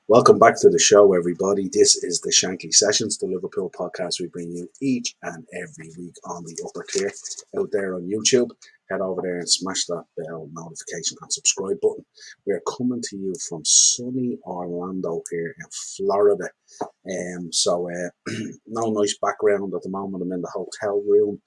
Welcome back to the show, everybody. This is the Shankly Sessions, the Liverpool podcast we bring you each and every week on the upper tier out there on YouTube. Head over there and smash that bell notification and subscribe button. We are coming to you from sunny Orlando here in Florida. No nice background at the moment. I'm in the hotel room.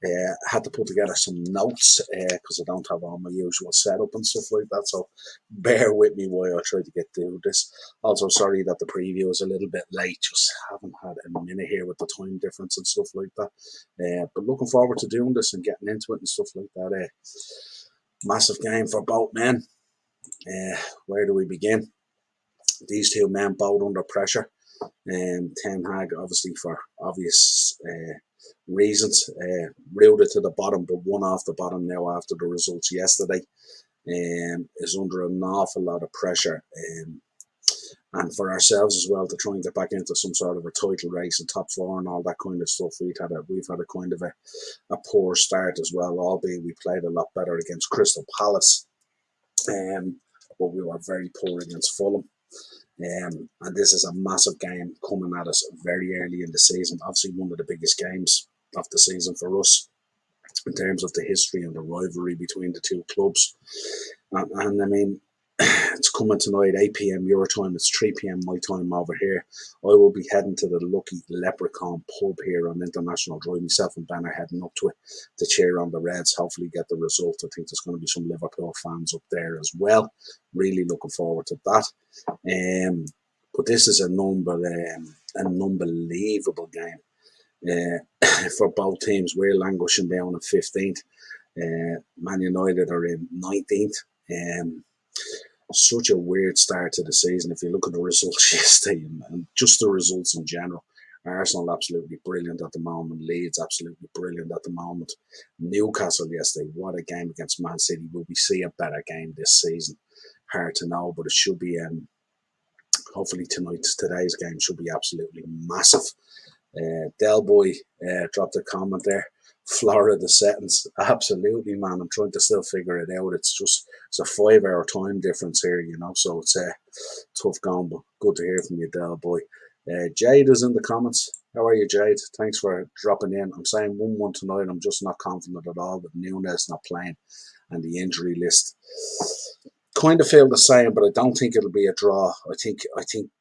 I had to put together some notes because I don't have all my usual setup and stuff like that. So bear with me while I try to get through this. Also, sorry that the preview is a little bit late. Just haven't had a minute here with the time difference and stuff like that. But looking forward to doing this and getting into it and stuff like that. Massive game for both men. Where do we begin? These two men both under pressure. Ten Hag, obviously for obvious reasons, rooted to the bottom, but one off the bottom now after the results yesterday. Is under an awful lot of pressure. And for ourselves as well to try and get back into some sort of a title race and top four and all that kind of stuff. We've had a kind of a poor start as well, albeit we played a lot better against Crystal Palace. But we were very poor against Fulham. And this is a massive game coming at us very early in the season. Obviously one of the biggest games of the season for us in terms of the history and the rivalry between the two clubs. And I mean, it's coming tonight, 8 p.m. your time. It's 3 p.m. my time over here. I will be heading to the Lucky Leprechaun pub here on International Drive. Myself and Ben are heading up to it to cheer on the Reds. Hopefully get the result. I think there's going to be some Liverpool fans up there as well. Really looking forward to that. But this is an unbelievable game for both teams. We're languishing down at 15th. Man United are in 19th. Such a weird start to the season. If you look at the results yesterday and just the results in general, Arsenal absolutely brilliant at the moment. Leeds absolutely brilliant at the moment. Newcastle yesterday, what a game against Man City. Will we see a better game this season? Hard to know, but it should be. Hopefully today's game should be absolutely massive. Del Boy dropped a comment there. Florida settings, absolutely, man. I'm trying to still figure it out. It's a 5-hour time difference here, so it's tough going, but good to hear from you, Del Boy. Jade is in the comments. How are you, Jade? Thanks for dropping in. I'm saying 1-1 tonight. I'm just not confident at all with Nunes not playing and the injury list. Kind of feel the same, but I don't think it'll be a draw. I think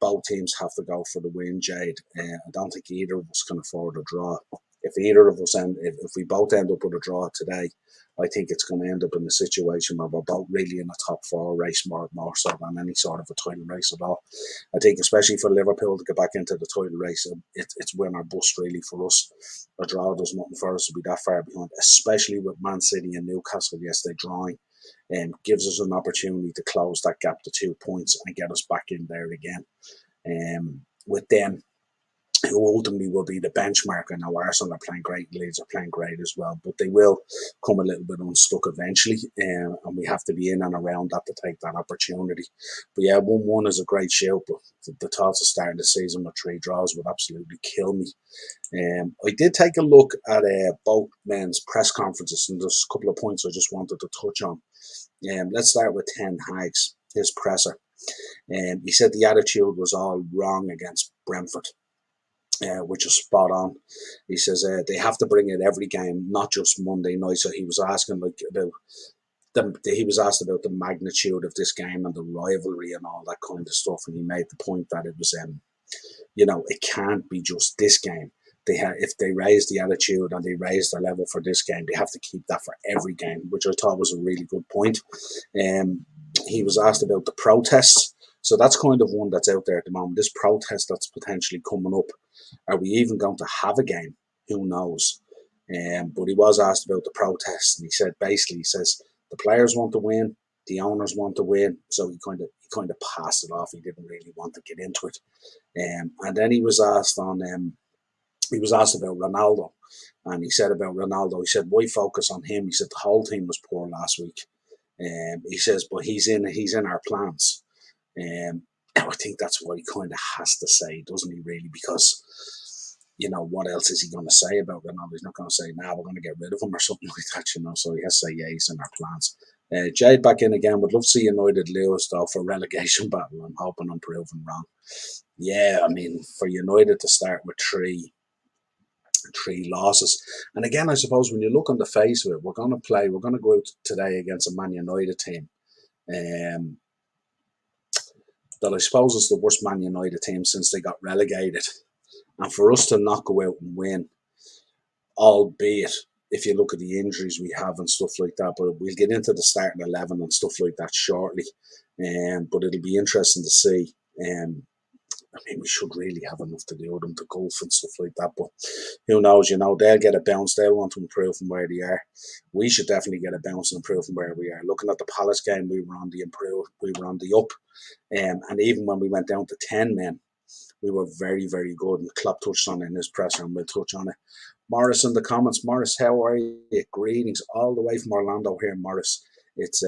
both teams have to go for the win, Jade. I don't think either of us can afford a draw. If either of us if we both end up with a draw today, I think it's going to end up in a situation where we're both really in a top four race more so than any sort of a title race at all. I think especially for Liverpool to get back into the title race, it's win or bust really for us. A draw does nothing for us to be that far behind, especially with Man City and Newcastle yesterday drawing. Gives us an opportunity to close that gap to 2 points and get us back in there again. With them, who ultimately will be the benchmark. I know Arsenal are playing great, Leeds are playing great as well, but they will come a little bit unstuck eventually, and we have to be in and around that to take that opportunity. But yeah, 1-1 is a great shout, but the thoughts of starting the season with 3 draws would absolutely kill me. I did take a look at both men's press conferences, and there's a couple of points I just wanted to touch on. Let's start with Ten Hag's, his presser. He said the attitude was all wrong against Brentford. Which is spot on. He says they have to bring it every game, not just Monday night. So he was asking he was asked about the magnitude of this game and the rivalry and all that kind of stuff, and he made the point that it was, it can't be just this game. If they raise the attitude and they raise their level for this game, they have to keep that for every game, which I thought was a really good point. He was asked about the protests. So that's kind of one that's out there at the moment. This protest that's potentially coming up. Are we even going to have a game? Who knows? But he was asked about the protests, and he says the players want to win, the owners want to win. So he kind of passed it off. He didn't really want to get into it. And then he was asked about Ronaldo, and he said about Ronaldo, he said, why focus on him? He said the whole team was poor last week. He says, but he's in our plans. I think that's what he kind of has to say, doesn't he, really? Because, what else is he going to say about Ronaldo? He's not going to say, we're going to get rid of him or something like that, So he has to say, yeah, he's in our plans. Jade back in again. Would love to see United lose though for relegation battle. I'm hoping I'm proven wrong. Yeah, I mean, for United to start with three losses. And again, I suppose when you look on the face of it, we're going to go out today against a Man United team. Um, that I suppose is the worst Man United team since they got relegated. And for us to not go out and win, albeit if you look at the injuries we have and stuff like that, but we'll get into the starting 11 and stuff like that shortly. But it'll be interesting to see. I mean, we should really have enough to do with them to golf and stuff like that. But who knows? They'll get a bounce. They'll want to improve from where they are. We should definitely get a bounce and improve from where we are. Looking at the Palace game, we were on the improve. We were on the up. And even when we went down to 10 men, we were very, very good. And Klopp touched on it in his presser, and we'll touch on it. Morris in the comments. Morris, how are you? Greetings all the way from Orlando here, Morris. It's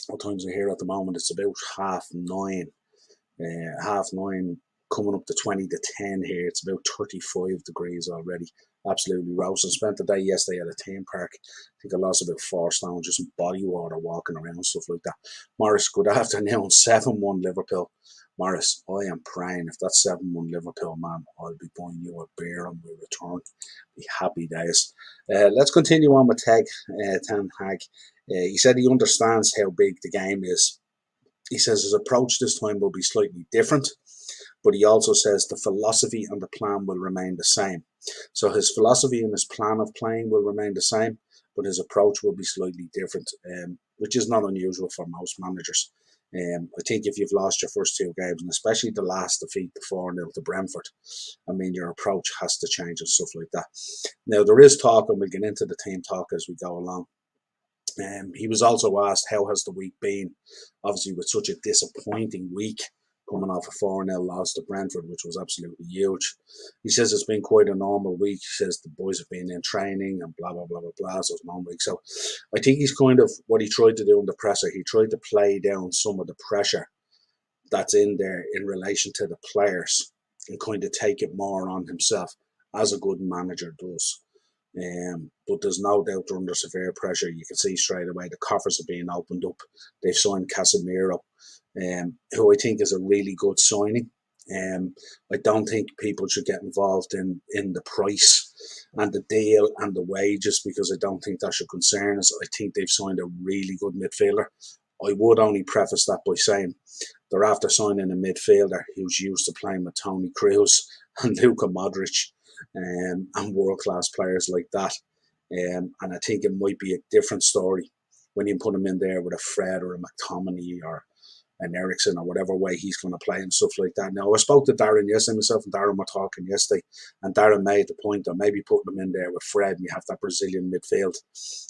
what time's it here at the moment? It's about 9:30. 9:30, coming up to 20 to 10 here. It's about 35 degrees already. Absolutely roasting. Spent the day yesterday at a theme park. I think I lost about 4 stone, just some body water walking around, stuff like that. Morris, good afternoon. 7-1 Liverpool. Morris, I am praying if that's 7-1 Liverpool, man, I'll be buying you a beer on my return. Be happy days. Let's continue on with Ten Hag. He said he understands how big the game is. He says his approach this time will be slightly different, but he also says the philosophy and the plan will remain the same. So his philosophy and his plan of playing will remain the same, but his approach will be slightly different, which is not unusual for most managers. I think if you've lost your first 2 games, and especially the last defeat, the 4-0 to Brentford, I mean, your approach has to change and stuff like that. Now, there is talk, and we'll get into the team talk as we go along. He was also asked, how has the week been? Obviously, with such a disappointing week, coming off a 4-0 loss to Brentford, which was absolutely huge. He says it's been quite a normal week. He says the boys have been in training and blah, blah, blah, blah, blah. So it's a normal week. So I think he's kind of, what he tried to do in the presser, he tried to play down some of the pressure that's in there in relation to the players and kind of take it more on himself, as a good manager does. But there's no doubt they're under severe pressure. You can see straight away the coffers are being opened up. They've signed Casemiro, who I think is a really good signing. I don't think people should get involved in the price and the deal and the wages, because I don't think that should concern us. I think they've signed a really good midfielder. I would only preface that by saying they're after signing a midfielder who's used to playing with Toni Kroos and Luka Modric, and world-class players like that. And I think it might be a different story when you put him in there with a Fred or a McTominay or an Ericsson or whatever way he's going to play and stuff like that. Now, I spoke to Darren yesterday, myself and Darren were talking yesterday, and Darren made the point that maybe putting him in there with Fred and you have that Brazilian midfield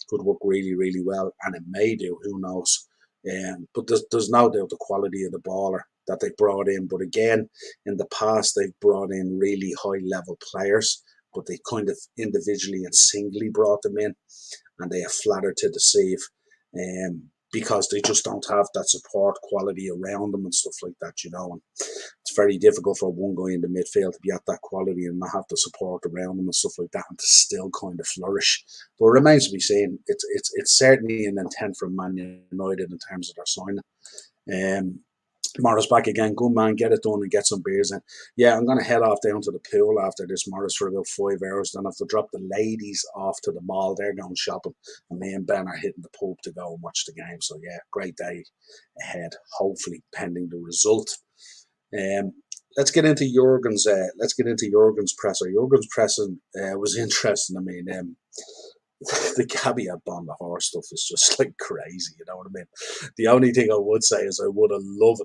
could work really, really well, and it may do, who knows. But there's no doubt the quality of the baller that they brought in. But again, in the past, they've brought in really high-level players, but they kind of individually and singly brought them in, and they have flattered to deceive, because they just don't have that support quality around them and stuff like that, And it's very difficult for one guy in the midfield to be at that quality and not have the support around them and stuff like that, and to still kind of flourish. But it remains to be seen. It's certainly an intent from Man United in terms of their signing. Morris back again. Good man, get it done and get some beers in. Yeah, I'm going to head off down to the pool after this, Morris, for about 5 hours. Then I have to drop the ladies off to the mall. They're going shopping. And me and Ben are hitting the pub to go and watch the game. So, yeah, great day ahead, hopefully, pending the result. Let's get into Jurgen's. Let's get into Jurgen's presser. Jurgen's pressing was interesting. I mean, the caveat on the horse stuff is just like crazy. You know what I mean? The only thing I would say is I would have loved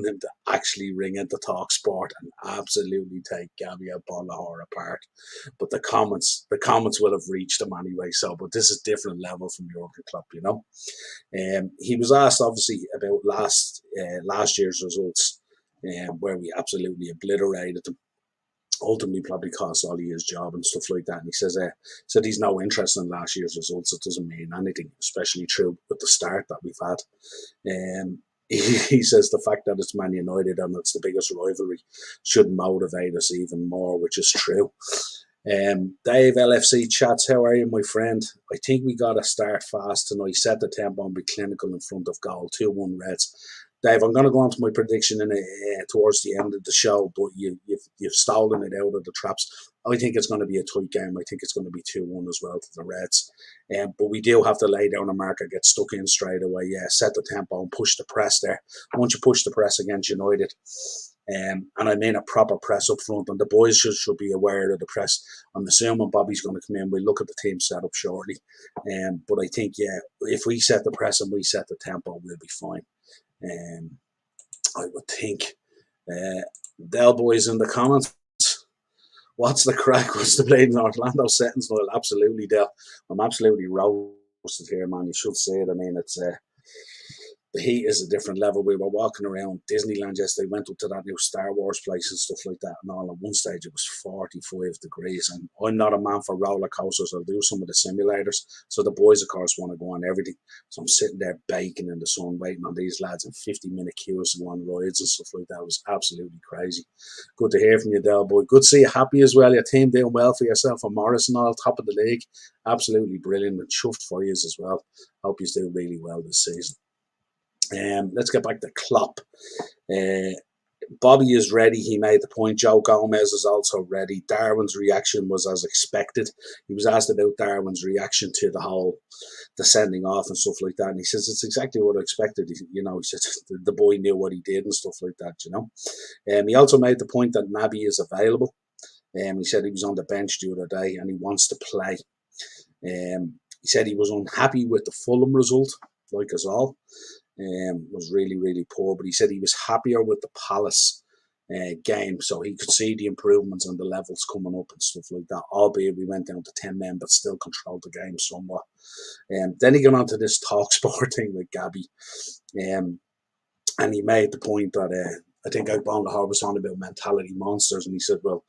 him to actually ring into Talk Sport and absolutely take Gabby Bonlahor apart. But the comments would have reached him anyway. So, but this is different level from Jurgen Klopp, He was asked obviously about last year's results, where we absolutely obliterated them. Ultimately, probably cost Ollie his job and stuff like that. And he said he's no interest in last year's results. It doesn't mean anything, especially true with the start that we've had. He says the fact that it's Man United and it's the biggest rivalry should motivate us even more, which is true. Dave LFC chats, how are you, my friend? I think we got to start fast tonight. Set the tempo and be clinical in front of goal. 2-1 Reds. Dave, I'm going to go on to my prediction towards the end of the show, but you've stolen it out of the traps. I think it's going to be a tight game. I think it's going to be 2-1 as well to the Reds. But we do have to lay down a marker, get stuck in straight away. Yeah, set the tempo and push the press there. Once you push the press against United, and I mean a proper press up front, and the boys should be aware of the press. I'm assuming Bobby's going to come in. We'll look at the team setup shortly. But I think, yeah, if we set the press and we set the tempo, we'll be fine. I would think. Del boys in the comments. What's the crack? What's the blade in Orlando settings? Well, absolutely, Del. I'm absolutely roasted here, man. You should see it. I mean, it's the heat is a different level. We were walking around Disneyland yesterday, went up to that new Star Wars place and stuff like that, and all at one stage it was 45 degrees. And I'm not a man for roller coasters. I'll do some of the simulators. So the boys, of course, want to go on everything. So I'm sitting there baking in the sun, waiting on these lads in 50-minute queues to go on rides and stuff like that. It was absolutely crazy. Good to hear from you, Del boy. Good to see you happy as well. Your team doing well for yourself and Morris and all, top of the league. Absolutely brilliant and chuffed for you as well. Hope you do really well this season. Let's get back to Klopp. Bobby is ready. He made the point. Joe Gomez is also ready. Darwin's reaction was as expected. He was asked about Darwin's reaction to the sending off and stuff like that, and he says it's exactly what I expected. He said the boy knew what he did and stuff like that. He also made the point that Naby is available. He said he was on the bench the other day and he wants to play. He said he was unhappy with the Fulham result, like us all. Was really, really poor, but he said he was happier with the Palace game, so he could see the improvements and the levels coming up and stuff like that, albeit we went down to 10 men, but still controlled the game somewhat. Then he got on to this talk sport thing with Gabby, and he made the point that I think Outbound the was on about mentality monsters, and he said, well,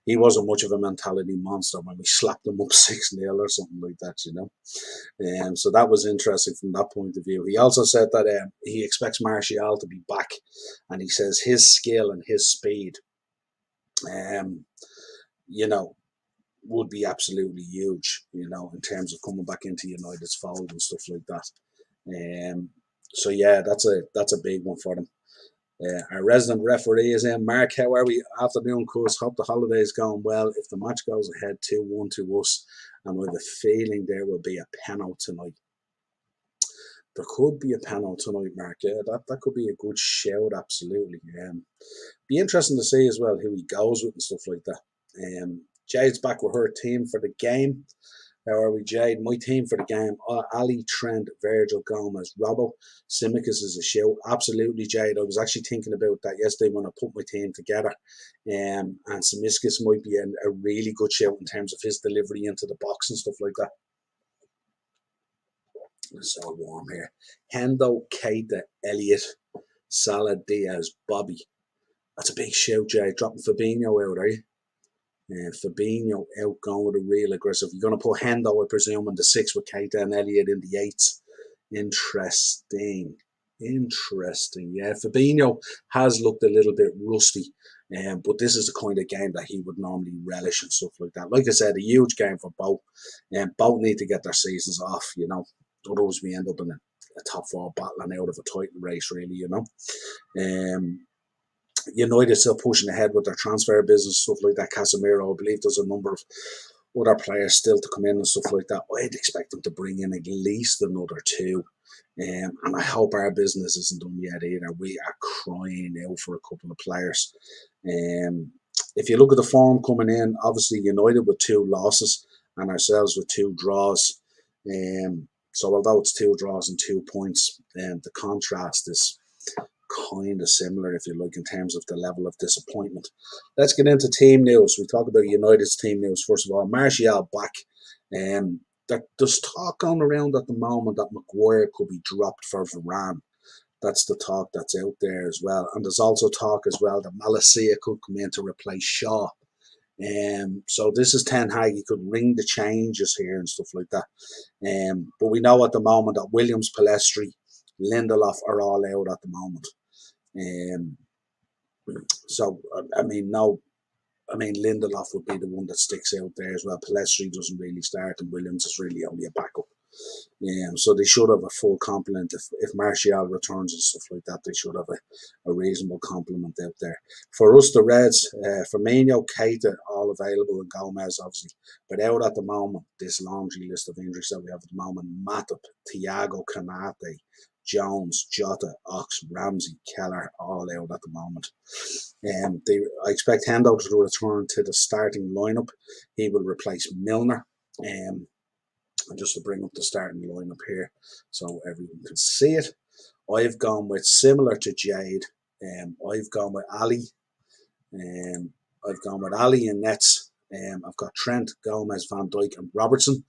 he wasn't much of a mentality monster when we slapped him up 6-0 or something like that, so that was interesting from that point of view. He also said that he expects Martial to be back, and he says his skill and his speed, would be absolutely huge, in terms of coming back into United's fold and stuff like that. So yeah, that's a big one for them. Our resident referee is in. Mark, how are we? Afternoon, course. Hope the holiday's going well. If the match goes ahead 2-1 to us, and with a feeling there will be a penalty tonight. There could be a penalty tonight, Mark. Yeah, that could be a good shout, absolutely. Be interesting to see as well who he goes with and stuff like that. Jade's back with her team for the game. How are we, Jade? My team for the game: Ali, Trent, Virgil, Gomez, Robbo. Simicus is a shout. Absolutely, Jade. I was actually thinking about that yesterday when I put my team together. And Simicus might be a really good shout in terms of his delivery into the box and stuff like that. It's so warm here. Hendo, Keita, Elliott, Salah, Diaz, Bobby. That's a big shout, Jade. Dropping Fabinho out, are you? Fabinho out going with a real aggressive. You're going to put Hendo, I presume, in the 6 with Keita and Elliott in the 8s. Interesting. Yeah, Fabinho has looked a little bit rusty, but this is the kind of game that he would normally relish and stuff like that. Like I said, a huge game for both. Both need to get their seasons off, Otherwise, we end up in a top 4 battling out of a title race, really, United still pushing ahead with their transfer business, stuff like that. Casemiro, I believe there's a number of other players still to come in and stuff like that. I'd expect them to bring in at least another 2. And I hope our business isn't done yet either. We are crying out for a couple of players. If you look at the form coming in, obviously United with 2 losses and ourselves with 2 draws. So although it's 2 draws and 2 points, the contrast is kind of similar, if you like, in terms of the level of disappointment. Let's get into team news. We talk about United's team news first of all. Martial back. There's talk going around at the moment that Maguire could be dropped for Varane. That's the talk that's out there as well. And there's also talk as well that Malacia could come in to replace Shaw. So this is Ten Hag. He could ring the changes here and stuff like that. But we know at the moment that Williams, Pellistri, Lindelof are all out at the moment. So, I mean, no I mean, Lindelof would be the one that sticks out there as well. Pelestri doesn't really start, and Williams is really only a backup. So they should have a full complement. If Martial returns and stuff like that, they should have a reasonable complement out there. For us, the Reds, Firmino, Keita, all available, and Gomez, obviously. But out at the moment, this laundry list of injuries that we have at the moment, Matip, Thiago Canate, Jones, Jota, Ox, Ramsey, Keller, all out at the moment. I expect Hendo to return to the starting lineup. He will replace Milner. And just to bring up the starting lineup here so everyone can see it. I've gone with, similar to Jade, I've gone with Ali. I've gone with Ali and Nets. I've got Trent, Gomez, Van Dijk, and Robertson.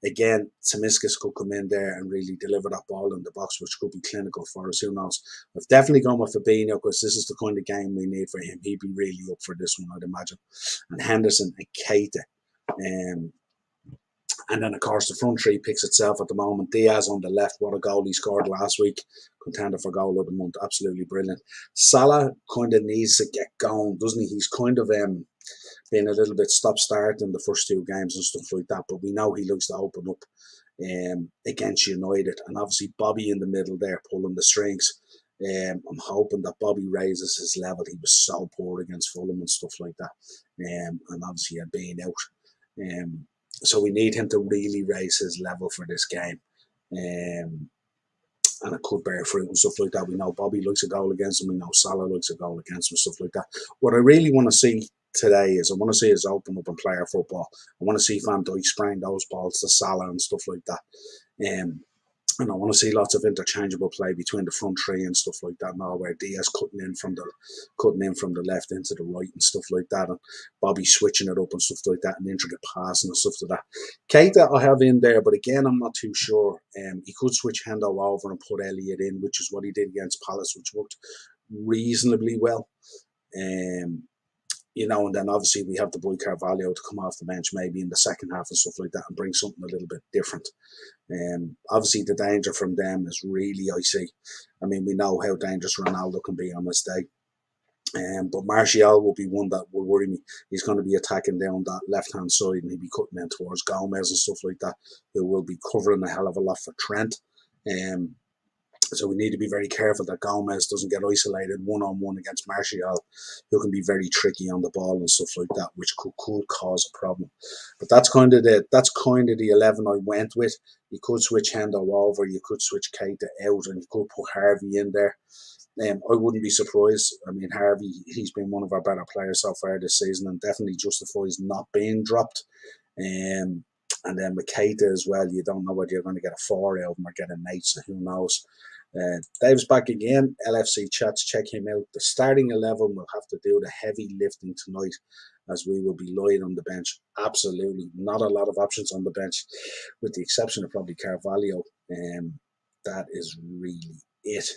Again, Tsimikas could come in there and really deliver that ball in the box, which could be clinical for us. Who knows? I've definitely gone with Fabinho because this is the kind of game we need for him. He'd be really up for this one, I'd imagine. And Henderson and Keita. And then, of course, the front three picks itself at the moment. Diaz on the left, what a goal he scored last week. Contender for goal of the month, absolutely brilliant. Salah kind of needs to get going, doesn't he? He's kind of been a little bit stop-start in the first two games and stuff like that, but we know he likes to open up against United. And obviously Bobby in the middle there pulling the strings. I'm hoping that Bobby raises his level. He was so poor against Fulham and stuff like that. And obviously he had been out. So we need him to really raise his level for this game. And it could bear fruit and stuff like that. We know Bobby likes a goal against him. We know Salah likes a goal against him and stuff like that. What I really want to see today is I want to see us open up and player football. I want to see Van Dijk spraying those balls to Salah and stuff like that. And I want to see lots of interchangeable play between the front three and stuff like that. Now where Diaz cutting in from the left into the right and stuff like that, and Bobby switching it up and stuff like that, and intricate passing and stuff like that. Keita I have in there, but again I'm not too sure. He could switch Hendo over and put Elliott in, which is what he did against Palace, which worked reasonably well. And then obviously we have the boy Carvalho to come off the bench maybe in the second half and stuff like that and bring something a little bit different. Obviously the danger from them is really icy. I mean, we know how dangerous Ronaldo can be on this day. But Martial will be one that will worry me. He's going to be attacking down that left-hand side and he'll be cutting in towards Gomez and stuff like that, who will be covering a hell of a lot for Trent. So we need to be very careful that Gomez doesn't get isolated one-on-one against Martial, who can be very tricky on the ball and stuff like that, which could cause a problem. But that's kind of the 11 I went with. You could switch Hendo over, you could switch Keita out, and you could put Harvey in there. I wouldn't be surprised. I mean, Harvey, he's been one of our better players so far this season and definitely justifies not being dropped. And then with Keita as well, you don't know whether you're going to get a 4 out of him or get an 8, so who knows. Dave's back again. LFC chats, check him out. The starting 11 will have to do the heavy lifting tonight as we will be lying on the bench. Absolutely not a lot of options on the bench, with the exception of probably Carvalho. That is really it.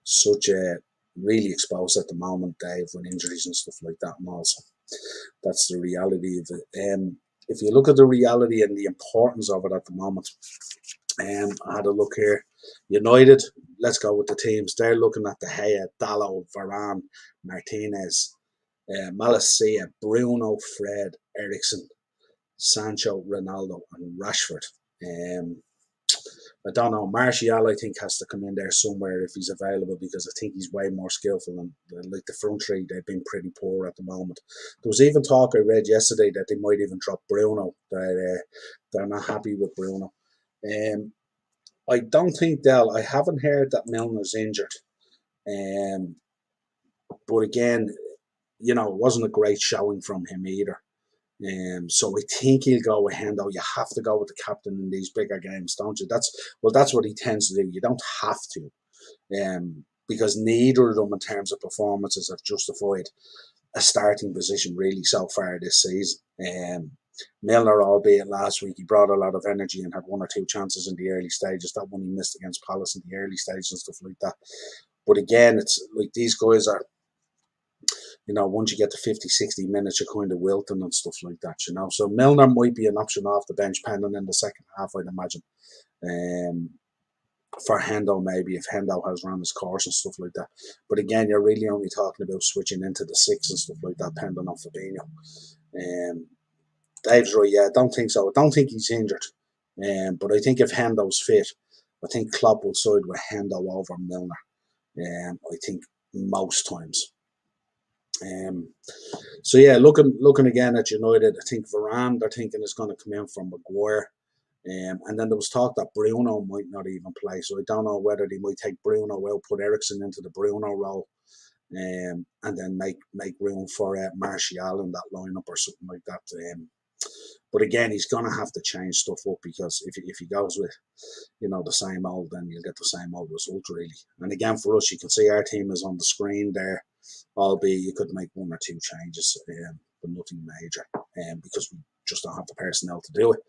Such a really exposed at the moment, Dave, with injuries and stuff like that. And also, that's the reality of it. If you look at the reality and the importance of it at the moment, I had a look here. United, let's go with the teams. They're looking at De Gea, Dalot, Varane, Martinez, Malacia, Bruno, Fred, Eriksen, Sancho, Ronaldo, and Rashford. I don't know. Martial, I think, has to come in there somewhere if he's available, because I think he's way more skillful. And like the front three, they've been pretty poor at the moment. There was even talk I read yesterday that they might even drop Bruno. That they're not happy with Bruno. I don't think I haven't heard that Milner's injured. But again, it wasn't a great showing from him either. So I think he'll go with Hendo. You have to go with the captain in these bigger games, don't you? That's what he tends to do. You don't have to, because neither of them, in terms of performances, have justified a starting position really so far this season. Milner, albeit last week, he brought a lot of energy and had 1 or 2 chances in the early stages. That one he missed against Palace in the early stages and stuff like that. But again, it's like these guys are, once you get to 50, 60 minutes, you're kind of wilting and stuff like that, So Milner might be an option off the bench, pending in the second half, I'd imagine. for Hendo, maybe if Hendo has run his course and stuff like that. But again, you're really only talking about switching into the six and stuff like that, depending on Fabinho. Dave's right, yeah, I don't think so. I don't think he's injured. But I think if Hendo's fit, I think Klopp will side with Hendo over Milner. I think most times. So yeah, looking again at United, I think Varane they're thinking is going to come in from Maguire. And then there was talk that Bruno might not even play, so I don't know whether they might take Bruno out, put Eriksen into the Bruno role, and then make room for Martial in that lineup or something like that. But again, he's gonna have to change stuff up because if he goes with the same old, then you'll get the same old result really. And again, for us, you can see our team is on the screen there, albeit you could make one or two changes, but nothing major, because we just don't have the personnel to do it.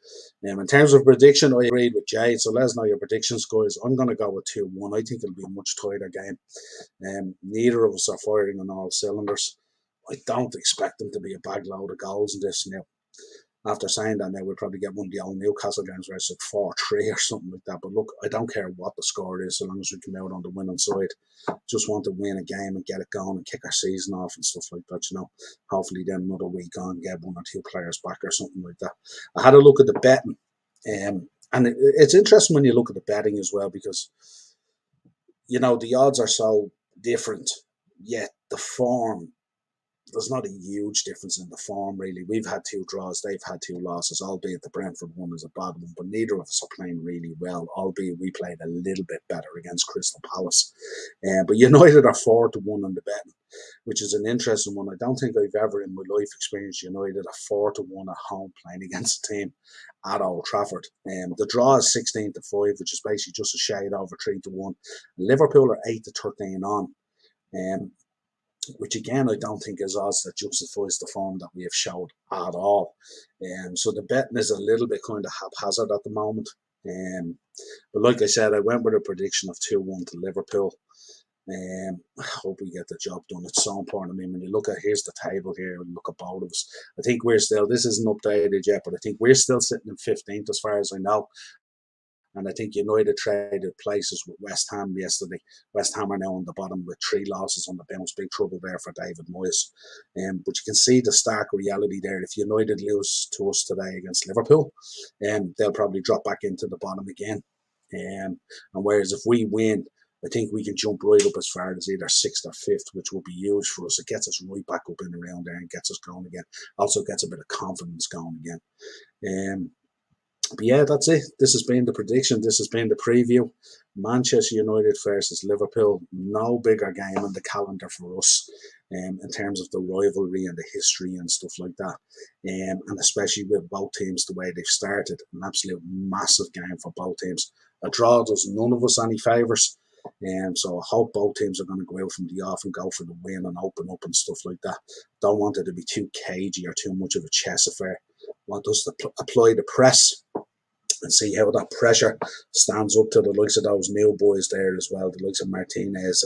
In terms of prediction, I agreed with Jade, so let us know your predictions, guys. I'm going to go with 2-1. I think it'll be a much tighter game. Neither of us are firing on all cylinders. I don't expect them to be a bag load of goals in this now. After saying that, now we'll probably get one of the old Newcastle games where it's like 4-3 or something like that. But look, I don't care what the score is, so long as we come out on the winning side. Just want to win a game and get it going and kick our season off and stuff like that. Hopefully then another week on, get one or two players back or something like that. I had a look at the betting, and it's interesting when you look at the betting as well because the odds are so different, yet the form. There's not a huge difference in the form, really. We've had 2 draws, they've had 2 losses, albeit the Brentford one is a bad one, but neither of us are playing really well, albeit we played a little bit better against Crystal Palace. But United are 4-1 on the betting, which is an interesting one. I don't think I've ever in my life experienced United a 4-1 at home playing against a team at Old Trafford. The draw is 16-5, which is basically just a shade over 3-1. Liverpool are 8-13 on. Which again I don't think is odds that justifies the form that we have showed at all. So the betting is a little bit kind of haphazard at the moment. But like I said, I went with a prediction of 2-1 to Liverpool. I hope we get the job done. It's so important. I mean, when you look at here's the table here and look at both of us, I think we're still, this isn't updated yet, but I think we're still sitting in 15th as far as I know. And I think United traded places with West Ham yesterday. West Ham are now on the bottom with 3 losses on the bounce. Big trouble there for David Moyes. But you can see the stark reality there. If United lose to us today against Liverpool, they'll probably drop back into the bottom again. And whereas if we win, I think we can jump right up as far as either 6th or 5th, which will be huge for us. It gets us right back up and around there and gets us going again. Also gets a bit of confidence going again. But yeah, that's it. This has been the prediction. This has been the preview. Manchester United versus Liverpool. No bigger game on the calendar for us in terms of the rivalry and the history and stuff like that. And especially with both teams the way they've started. An absolute massive game for both teams. A draw does none of us any favours. So I hope both teams are going to go out from the off and go for the win and open up and stuff like that. Don't want it to be too cagey or too much of a chess affair. Want us to apply the press and see how that pressure stands up to the likes of those new boys there as well, the likes of Martinez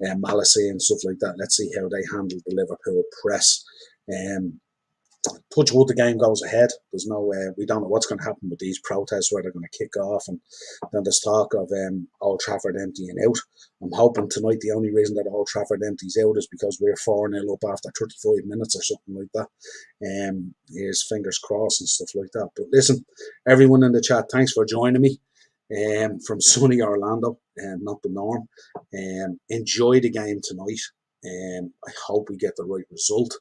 and Malassi and stuff like that. Let's see how they handle the Liverpool press. Touch wood, the game goes ahead. There's no, we don't know what's going to happen with these protests, where they're going to kick off, and then there's talk of Old Trafford emptying out. I'm hoping tonight the only reason that Old Trafford empties out is because we're 4-0 up after 35 minutes or something like that. Here's fingers crossed and stuff like that. But listen, everyone in the chat, thanks for joining me from sunny Orlando, not the norm. Enjoy the game tonight. I hope we get the right result.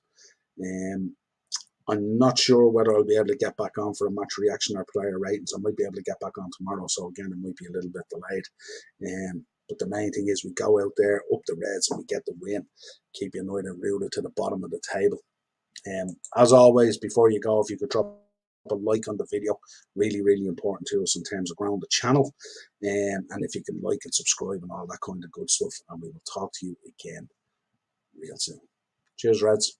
I'm not sure whether I'll be able to get back on for a match reaction or player ratings. I might be able to get back on tomorrow, so again, it might be a little bit delayed. But the main thing is we go out there, up the Reds, and we get the win. Keep United rooted to the bottom of the table. As always, before you go, if you could drop a like on the video, really, really important to us in terms of growing the channel. And if you can like and subscribe and all that kind of good stuff, and we will talk to you again real soon. Cheers, Reds.